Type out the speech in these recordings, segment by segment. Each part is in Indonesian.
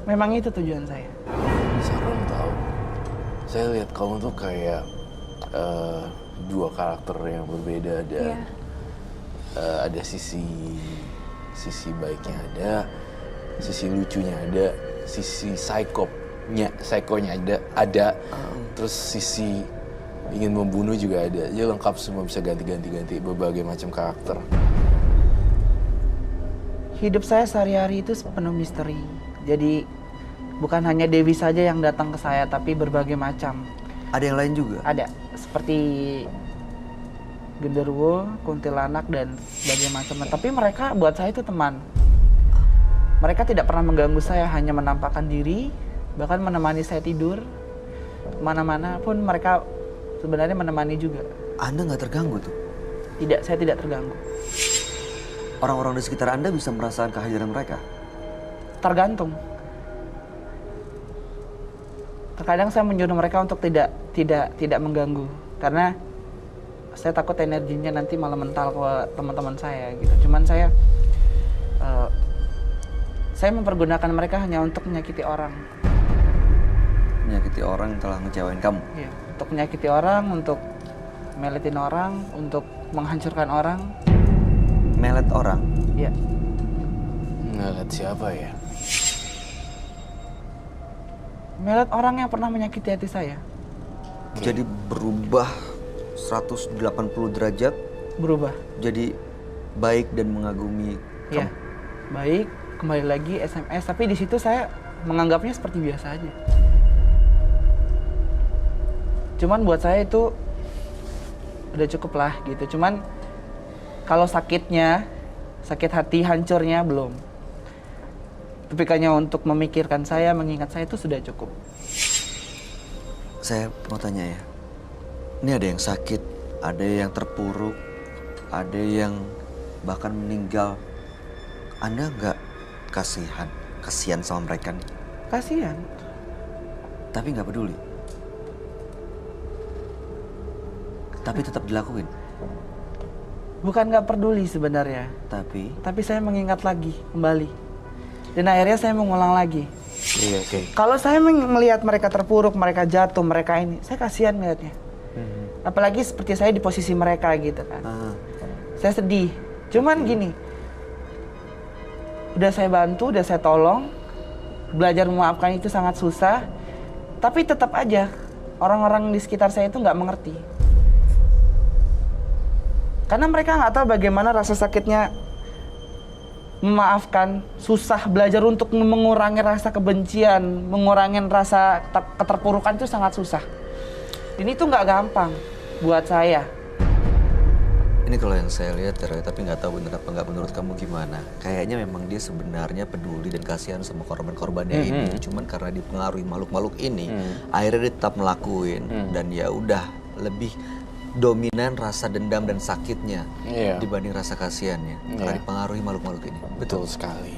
Memang itu tujuan saya. Serem tahu. Saya lihat kamu tuh kayak dua karakter yang berbeda. Ada sisi baiknya ada, sisi lucunya ada, sisi psikonya ada, terus sisi ingin membunuh juga ada. Dia lengkap semua, bisa ganti berbagai macam karakter. Hidup saya sehari-hari itu penuh misteri. Jadi bukan hanya Dewi saja yang datang ke saya, tapi berbagai macam. Ada yang lain juga? Ada, seperti genderuwo, kuntilanak, dan berbagai macam. Tapi mereka buat saya itu teman. Mereka tidak pernah mengganggu saya, hanya menampakkan diri, bahkan menemani saya tidur. Mana-mana pun mereka sebenarnya menemani juga. Anda nggak terganggu tuh? Tidak, saya tidak terganggu. Orang-orang di sekitar Anda bisa merasakan kehadiran mereka? Tergantung. Terkadang saya menyuruh mereka untuk tidak mengganggu, karena saya takut energinya nanti malah mental ke teman-teman saya gitu. Cuman saya mempergunakan mereka hanya untuk menyakiti orang. Menyakiti orang yang telah ngecewain kamu? Iya, untuk menyakiti orang, untuk meletin orang, untuk menghancurkan orang. Melet orang? Iya. Melet siapa ya? Melet orang yang pernah menyakiti hati saya. Jadi berubah 180 derajat? Berubah. Jadi baik dan mengagumi Iya, kamu? baik, kembali lagi SMS, tapi di situ saya menganggapnya seperti biasa aja. Cuman buat saya itu udah cukup lah gitu. Cuman kalau sakit hati, hancurnya belum. Tipikanya untuk memikirkan saya, mengingat saya itu sudah cukup. Saya mau tanya ya, ini ada yang sakit, ada yang terpuruk, ada yang bahkan meninggal. Anda nggak kasihan sama mereka nih? Kasihan. Tapi nggak peduli? Tapi tetap dilakuin? Bukan nggak peduli sebenarnya. Tapi saya mengingat lagi, kembali. Dan akhirnya saya mengulang lagi. Iya, oke. Kalau saya melihat mereka terpuruk, mereka jatuh, mereka ini, saya kasihan melihatnya. Apalagi seperti saya di posisi mereka gitu kan. Saya sedih. Cuman gini, udah saya bantu, udah saya tolong. Belajar memaafkan itu sangat susah. Tapi tetap aja, orang-orang di sekitar saya itu nggak mengerti. Karena mereka nggak tahu bagaimana rasa sakitnya memaafkan, susah belajar untuk mengurangi rasa kebencian, mengurangi rasa keterpurukan itu sangat susah. Ini tuh nggak gampang buat saya. Ini kalau yang saya lihat ya, tapi nggak tahu benar apa nggak menurut kamu gimana. Kayaknya memang dia sebenarnya peduli dan kasihan sama korban-korbannya ini. Cuman karena dipengaruhi makhluk-makhluk ini, akhirnya dia tetap ngelakuin. Dan ya udah lebih dominan rasa dendam dan sakitnya dibanding rasa kasihannya karena dipengaruhi makhluk-makhluk ini. Betul sekali.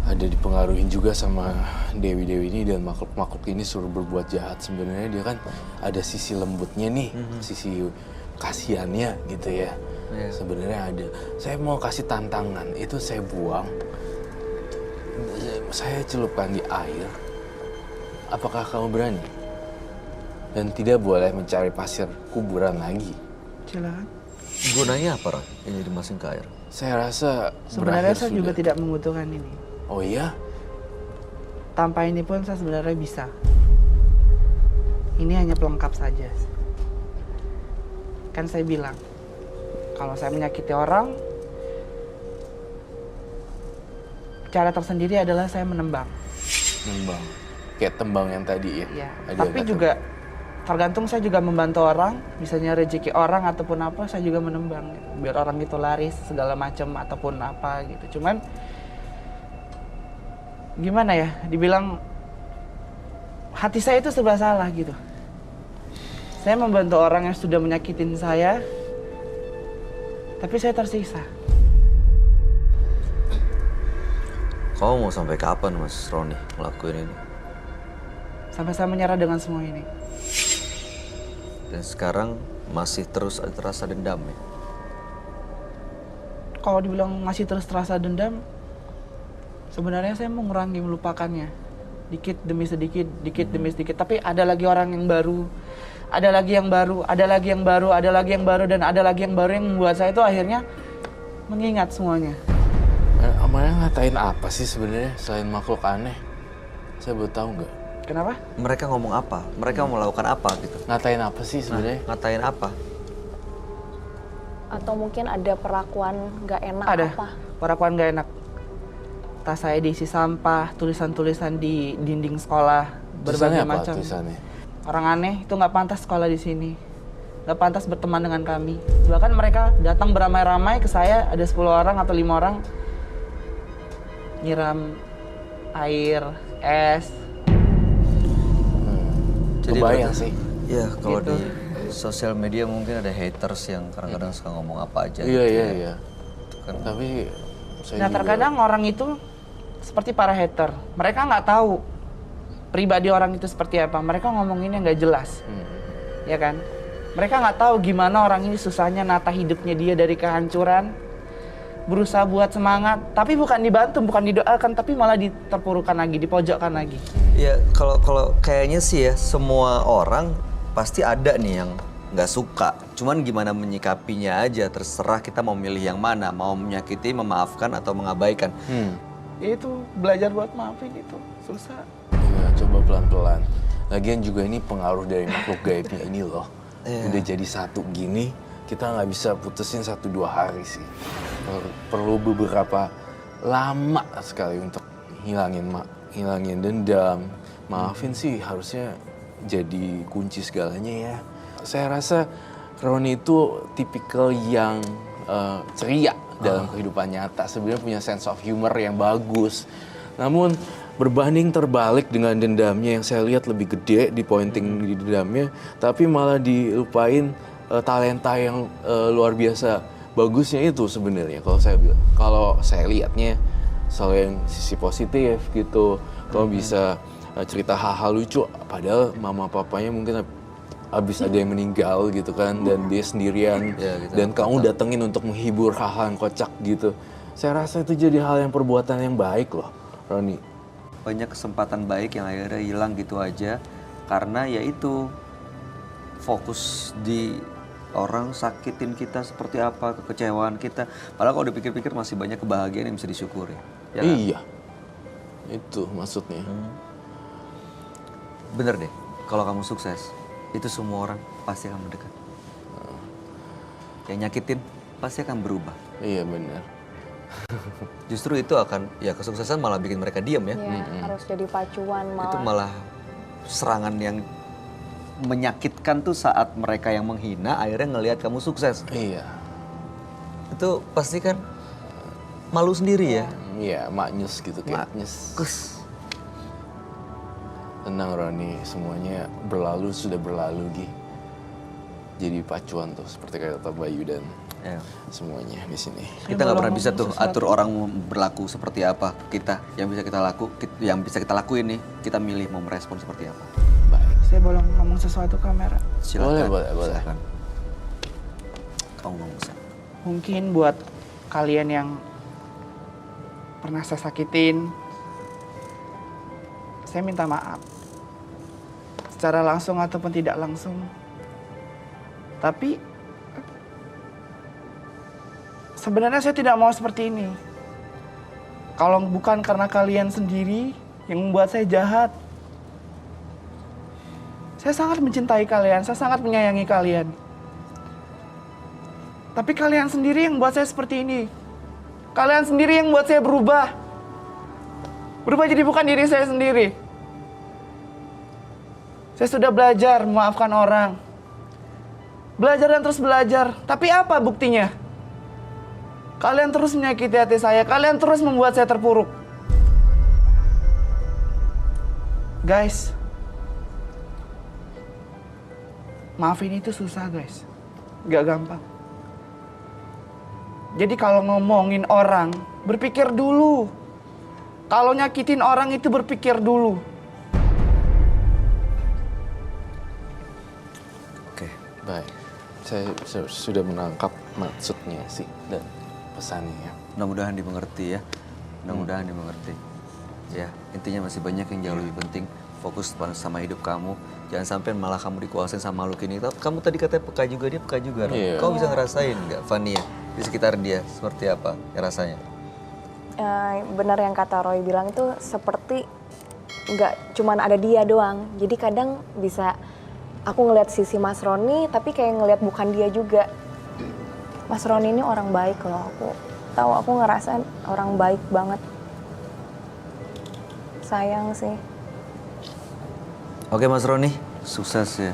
Ada dipengaruhi juga sama dewi-dewi ini dan makhluk-makhluk ini suruh berbuat jahat. Sebenarnya dia kan ada sisi lembutnya nih, sisi kasihannya gitu ya. Sebenarnya ada. Saya mau kasih tantangan, itu saya buang, saya celupkan di air. Apakah kamu berani? Dan tidak boleh mencari pasir kuburan lagi. Silakan. Gunanya apa, Ron? Ini dimasukin ke air? Saya rasa Sebenarnya saya sudah. juga tidak membutuhkan ini. Oh iya? Tanpa ini pun saya sebenarnya bisa. Ini hanya pelengkap saja. Kan saya bilang, kalau saya menyakiti orang, cara tersendiri adalah saya menembang. Menembang. Kayak tembang yang tadi ya? Ya, tapi juga tergantung saya juga membantu orang, misalnya rezeki orang ataupun apa, saya juga menembang gitu. Biar orang itu laris segala macam ataupun apa gitu. Cuman gimana ya, dibilang hati saya itu serba salah gitu. Saya membantu orang yang sudah menyakitin saya, tapi saya tersiksa. Kamu mau sampai kapan, Mas Roni, ngelakuin ini? Sampai saya menyerah dengan semua ini. Dan sekarang masih terus terasa dendam ya? Kalau dibilang masih terus terasa dendam, Sebenarnya saya mengurangi melupakannya. Dikit demi sedikit, dikit demi sedikit. Tapi ada lagi orang yang baru, ada lagi yang baru, ada lagi yang baru, ada lagi yang baru, dan ada lagi yang baru yang membuat saya itu akhirnya mengingat semuanya. Amalnya ngatain apa sih sebenarnya selain makhluk aneh? Saya boleh tahu nggak? Kenapa? Mereka ngomong apa? Mereka melakukan apa gitu? Ngatain apa sih sebenarnya? Ngatain apa? Atau mungkin ada perlakuan nggak enak Ada apa? perlakuan gak enak. Tas saya diisi sampah, tulisan-tulisan di dinding sekolah, Tulisannya berbagai apa macam. tulisannya? Orang aneh itu nggak pantas sekolah di sini, nggak pantas berteman dengan kami. Bahkan mereka datang beramai-ramai ke saya, ada 10 orang atau 5 orang, nyiram air, es. Jadi Kebayang berarti- sih. Ya, kalau Gitu. di sosial media mungkin ada haters yang kadang-kadang suka ngomong apa aja. Iya gitu iya ya. iya. Kan. Tapi saya Nah juga- terkadang orang itu seperti para hater, mereka nggak tahu pribadi orang itu seperti apa. Mereka ngomonginnya nggak jelas, ya kan? Mereka nggak tahu gimana orang ini susahnya nata hidupnya dia dari kehancuran, berusaha buat semangat, tapi bukan dibantu, bukan didoakan, tapi malah diterpurukan lagi, dipojokkan lagi. Ya kalau kayaknya sih ya semua orang pasti ada nih yang nggak suka. Cuman gimana menyikapinya aja, terserah kita mau milih yang mana, mau menyakiti, memaafkan atau mengabaikan. Ya itu belajar buat maafin itu susah. Ya, coba pelan-pelan. Lagian juga ini pengaruh dari makhluk gaibnya ini loh. Iya. Udah jadi satu gini, kita nggak bisa putusin 1-2 hari sih. Perlu beberapa lama sekali untuk hilangin dendam. Maafin sih harusnya jadi kunci segalanya ya. Saya rasa Roni itu tipikal yang ceria dalam kehidupan nyata. Sebenarnya punya sense of humor yang bagus. Namun berbanding terbalik dengan dendamnya yang saya lihat lebih gede di pointing di dendamnya, tapi malah dilupain talenta yang luar biasa bagusnya itu sebenarnya. Kalau saya lihatnya selalu yang sisi positif gitu. Kalau bisa cerita hal-hal lucu, padahal mama papanya mungkin habis ada yang meninggal gitu kan, dan dia sendirian, Ya, gitu. dan kamu datengin untuk menghibur hal-hal yang kocak gitu. Saya rasa itu jadi hal yang perbuatan yang baik loh, Roni. Banyak kesempatan baik yang akhirnya hilang gitu aja karena ya itu fokus di orang sakitin kita seperti apa, kekecewaan kita. Padahal kalau dipikir-pikir masih banyak kebahagiaan yang bisa disyukuri. Ya kan? Iya, itu maksudnya. Bener deh, kalau kamu sukses, itu semua orang pasti akan mendekat. Yang nyakitin pasti akan berubah. Iya benar. Justru itu akan, ya kesuksesan malah bikin mereka diam ya. Ya, harus jadi pacuan Itu malah. malah serangan yang menyakitkan tuh saat mereka yang menghina akhirnya ngelihat kamu sukses. Iya. Itu pasti kan malu sendiri ya. Iya, maknyus gitu kayak nyes. Kus. Tenang Roni, semuanya sudah berlalu Gi. Jadi pacuan tuh seperti kata Bayu dan Ya. semuanya di sini. Kita nggak pernah bisa tuh atur orang mau berlaku seperti apa ke kita. Yang bisa kita lakuin nih, kita milih mau merespon seperti apa. Baik. Saya boleh ngomong sesuatu kamera. Silakan. Boleh. Silakan. Kamu ngomong Sam. Mungkin buat kalian yang pernah saya sakitin, saya minta maaf. Secara langsung ataupun tidak langsung. Tapi sebenarnya saya tidak mau seperti ini. Kalau bukan karena kalian sendiri yang membuat saya jahat. Saya sangat mencintai kalian, saya sangat menyayangi kalian. Tapi kalian sendiri yang buat saya seperti ini. Kalian sendiri yang buat saya berubah. Berubah jadi bukan diri saya sendiri. Saya sudah belajar memaafkan orang. Belajar dan terus belajar. Tapi apa buktinya? Kalian terus menyakiti hati saya. Kalian terus membuat saya terpuruk. Guys. Maafin itu susah guys. Gak gampang. Jadi kalau ngomongin orang, berpikir dulu. Kalau nyakitin orang itu berpikir dulu. Oke. Baik. Saya sudah menangkap maksudnya sih dan pesannya. Mudah-mudahan dimengerti ya. Mudah-mudahan dimengerti. Ya, intinya masih banyak yang jauh lebih penting. Fokus sama hidup kamu. Jangan sampai malah kamu dikuasain sama makhluk ini. Kamu tadi katanya peka juga, dia peka juga. Ron. Iya. Kau bisa ngerasain nggak, Fania, di sekitar dia seperti apa ya rasanya? Benar yang kata Roy bilang itu seperti nggak cuman ada dia doang. Jadi kadang bisa aku ngelihat sisi Mas Roni, tapi kayak ngelihat bukan dia juga. Mas Roni ini orang baik loh, aku ngerasain orang baik banget. Sayang sih. Oke Mas Roni, sukses ya.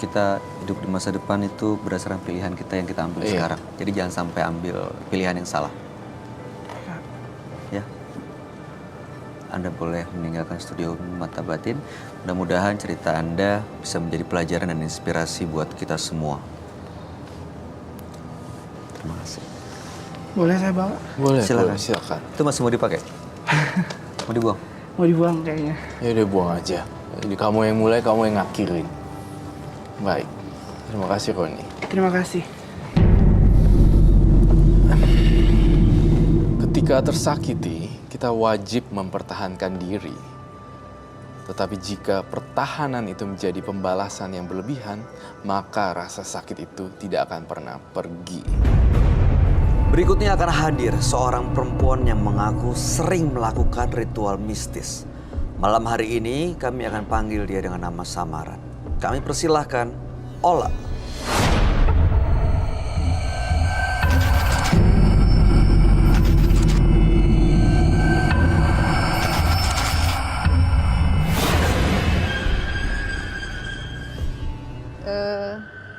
Kita hidup di masa depan itu berdasarkan pilihan kita yang kita ambil sekarang. Jadi jangan sampai ambil pilihan yang salah. Ya. Anda boleh meninggalkan studio Mata Batin. Mudah-mudahan cerita Anda bisa menjadi pelajaran dan inspirasi buat kita semua. Terima kasih. Boleh saya bawa? Boleh, Silakan. silakan. Itu masih mau dipakai? Mau dibuang? Mau dibuang kayaknya. Ya udah buang aja. Jadi kamu yang mulai, kamu yang ngakhirin. Baik. Terima kasih Roni. Terima kasih. Ketika tersakiti, kita wajib mempertahankan diri. Tetapi jika pertahanan itu menjadi pembalasan yang berlebihan, maka rasa sakit itu tidak akan pernah pergi. Berikutnya akan hadir seorang perempuan yang mengaku sering melakukan ritual mistis. Malam hari ini kami akan panggil dia dengan nama samaran. Kami persilahkan Ola.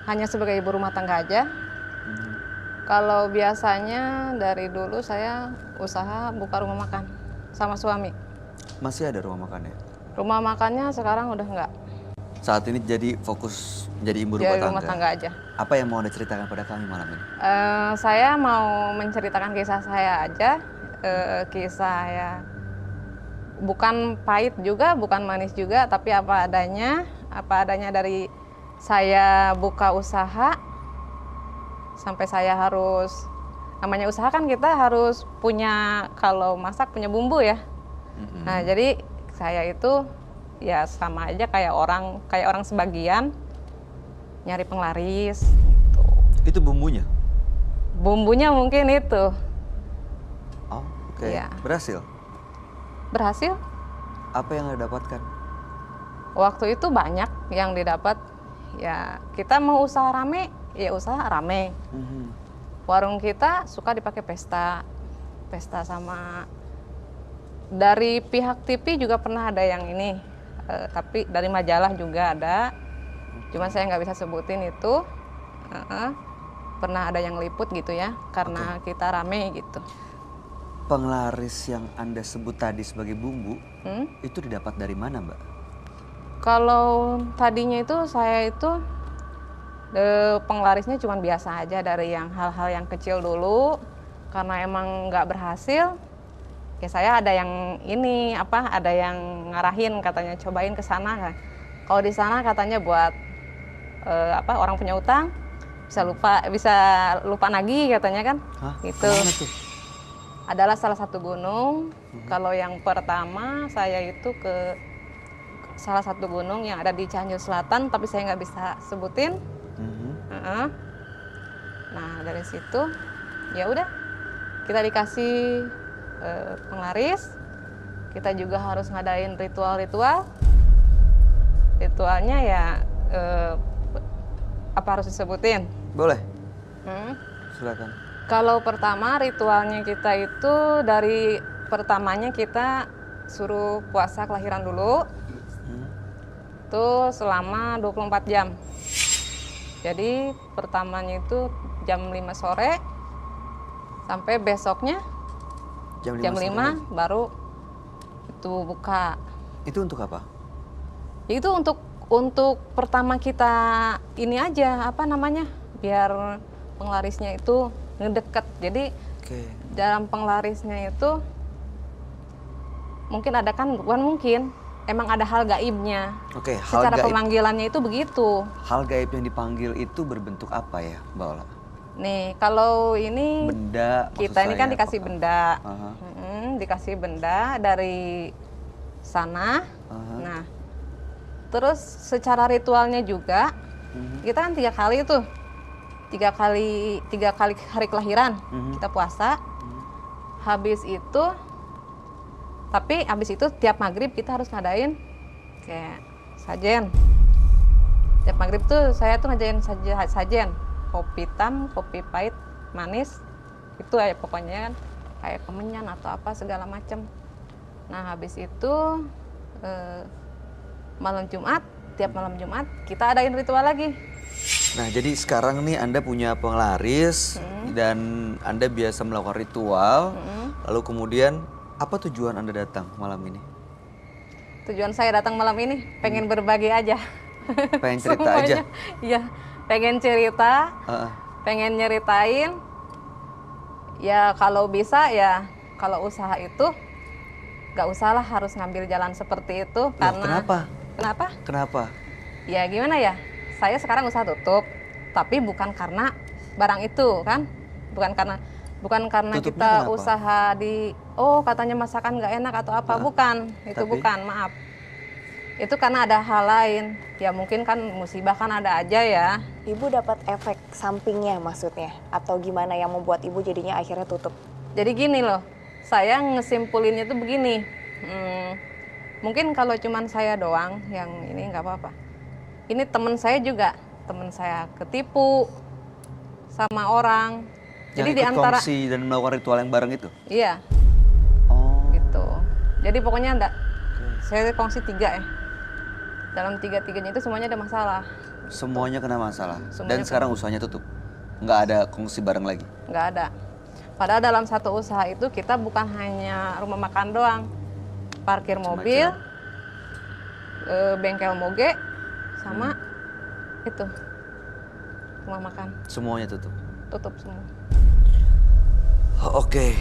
Hanya sebagai ibu rumah tangga aja. Kalau biasanya dari dulu saya usaha buka rumah makan sama suami. Masih ada rumah makannya? Rumah makannya sekarang udah enggak. Saat ini jadi fokus jadi ibu Jadi rumah rumah tangga. tangga aja. Apa yang mau Anda ceritakan pada kami malam ini? Saya mau menceritakan kisah saya aja. Kisah ya bukan pahit juga, bukan manis juga, tapi apa adanya. Apa adanya dari saya buka usaha sampai saya harus, namanya usaha kan kita harus punya, kalau masak punya bumbu ya. Nah jadi saya itu ya sama aja kayak orang sebagian nyari penglaris gitu. Itu bumbunya? Bumbunya mungkin itu. Oh, oke. Iya. Berhasil? Berhasil. Apa yang Anda dapatkan? Waktu itu banyak yang didapat. Ya kita mau usaha rame, ya usaha rame. Warung kita suka dipakai pesta sama dari pihak TV juga pernah ada yang ini, tapi dari majalah juga ada. Cuman saya nggak bisa sebutin itu. Pernah ada yang liput gitu ya, karena kita rame gitu. Penglaris yang Anda sebut tadi sebagai bumbu, itu didapat dari mana, Mbak? Kalau tadinya itu saya itu penglarisnya cuma biasa aja dari yang hal-hal yang kecil dulu, karena emang nggak berhasil. Ya saya ada yang ini ada yang ngarahin katanya cobain ke sana. Kalau di sana katanya buat orang punya utang bisa lupa nagih katanya kan. Hah? Gitu. Kemana tuh? Adalah salah satu gunung. Kalau yang pertama saya itu ke salah satu gunung yang ada di Cianjur Selatan, tapi saya nggak bisa sebutin. Nah dari situ ya udah kita dikasih penglaris. Kita juga harus ngadain ritual-ritual. Ritualnya ya apa harus disebutin? Boleh. Silakan. Kalau pertama ritualnya kita itu dari pertamanya kita suruh puasa kelahiran dulu. Itu selama 24 jam. Jadi pertamanya itu jam 5 sore sampai besoknya jam 5 baru itu buka. Itu untuk apa? Itu untuk pertama kita ini aja biar penglarisnya itu ngedeket. Jadi dalam penglarisnya itu mungkin ada kan, bukan mungkin, emang ada hal gaibnya. Hal secara gaib. pemanggilannya itu begitu. Hal gaib yang dipanggil itu berbentuk apa ya, Mbak Ola? Nih kalau ini Benda. kita ini kan dikasih benda. sajen, dikasih benda dari sana. Nah, terus secara ritualnya juga kita kan 3 kali tuh, 3 kali hari kelahiran kita puasa. Habis itu, tapi habis itu tiap maghrib kita harus ngadain kayak sajen. Tiap maghrib tuh saya tuh ngadain sajen, kopi hitam, kopi pahit, manis, itu ya pokoknya kan kayak kemenyan atau apa segala macam. Nah habis itu malam Jumat, tiap malam Jumat kita adain ritual lagi. Nah, jadi sekarang nih Anda punya penglaris dan Anda biasa melakukan ritual. Lalu kemudian apa tujuan Anda datang malam ini? Tujuan saya datang malam ini pengen berbagi aja. Pengen cerita aja? Iya, pengen cerita, pengen nyeritain. Ya kalau bisa ya, kalau usaha itu nggak usahlah harus ngambil jalan seperti itu. Loh, Karena kenapa? Kenapa? Ya gimana ya, saya sekarang usaha tutup, tapi bukan karena barang itu kan, bukan karena Tutupnya kita kenapa? usaha katanya masakan nggak enak atau apa, bukan, itu tapi? bukan, maaf. Itu karena ada hal lain, ya mungkin kan musibah kan ada aja ya. Ibu dapat efek sampingnya maksudnya? Atau gimana yang membuat ibu jadinya akhirnya tutup? Jadi gini loh, saya ngesimpulinnya tuh begini, mungkin kalau cuman saya doang yang ini nggak apa-apa. Ini temen saya ketipu sama orang. Yang Jadi ikut di antara kongsi dan melakukan ritual yang bareng itu? iya Oh. gitu. Jadi pokoknya saya kongsi 3 ya. Dalam 3-3-nya itu semuanya ada masalah. Semuanya kena masalah. Semuanya Dan sekarang usahanya tutup. Nggak ada kongsi bareng lagi. Nggak ada. Padahal dalam satu usaha itu kita bukan hanya rumah makan doang, parkir mobil, bengkel moge, sama itu rumah makan. Semuanya tutup. Tutup semua. Oke.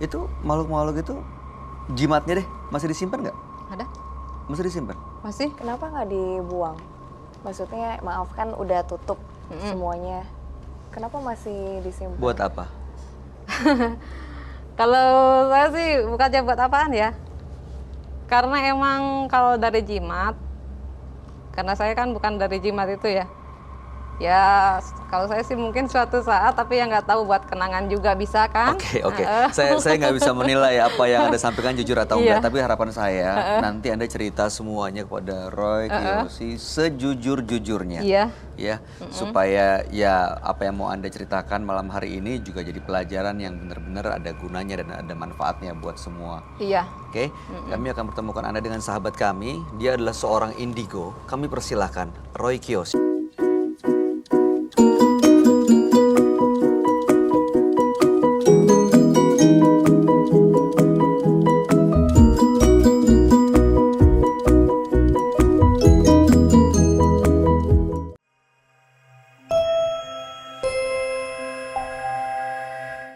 Itu makhluk-makhluk itu jimatnya deh masih disimpan nggak? Ada? Masih disimpan? Masih? Kenapa nggak dibuang? Maksudnya maaf kan udah tutup semuanya. Kenapa masih disimpan? Buat apa? Kalau saya sih bukannya buat apaan ya. Karena emang kalau dari jimat, karena saya kan bukan dari jimat itu ya. Ya kalau saya sih mungkin suatu saat, tapi yang nggak tahu buat kenangan juga bisa kan. Oke. Saya nggak bisa menilai apa yang Anda sampaikan jujur atau enggak, tapi harapan saya nanti Anda cerita semuanya kepada Roy Kiyoshi sejujur-jujurnya. Iya. Ya, supaya ya apa yang mau Anda ceritakan malam hari ini juga jadi pelajaran yang benar-benar ada gunanya dan ada manfaatnya buat semua. Iya. Oke, kami akan pertemukan Anda dengan sahabat kami. Dia adalah seorang indigo. Kami persilahkan Roy Kiyoshi.